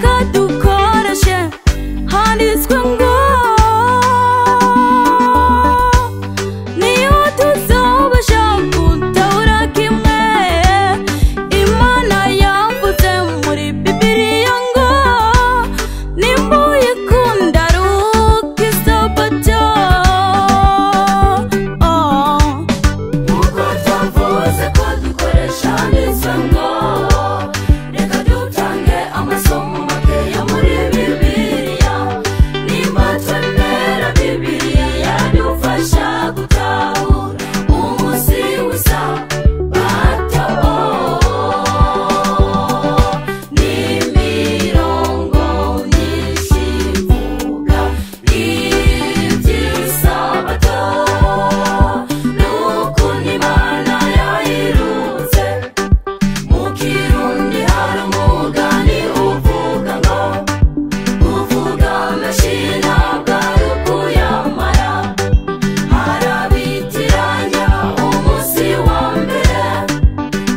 reka dukoreshe handitswe ngo niyo tuzobasha gutahura kimwe Imana yavuze muri Bibiliya ngo nimbuye kunda ruka isabato Uko twavuze ko dukoresha handitswe ngo reka dutange amasomo makeya muri Bibiliya nimba twemera Bibiliya yadufasha gutahura umunsi w'isabato n'imirongo myinshi ivuga iby'isabato n'ukuntu Imana yayirutse mu Kirundi hari umugani uvuga ngo uvuga menshi ntabwo ari ukuyamara harabitiranya umunsi wa mbere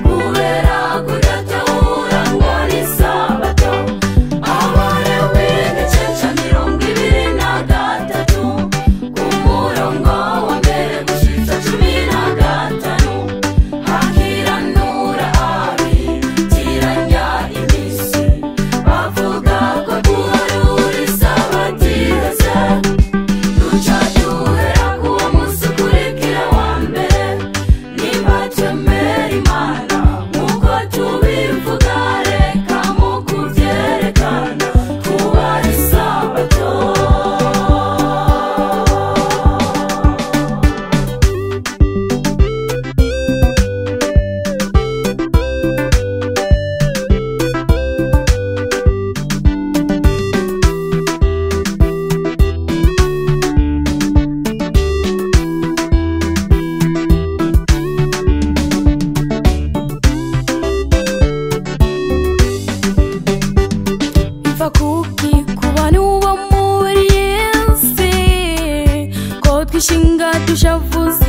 kubera kudatahura ngo ni isabato Abalewi igice cya 23 ku murongo wa mbere gushitsa 15 hakiranura abitiranya iminsi bavuga ko guharura isabato iheze duca duhera kuwo munsi ukurikira wa mbere nimba twemera Imana nk'uko tubivuga reka mu kubyerekana kuba ari isabato iva kuki ku bantu bo muri iyi si ko twishinga dushavuze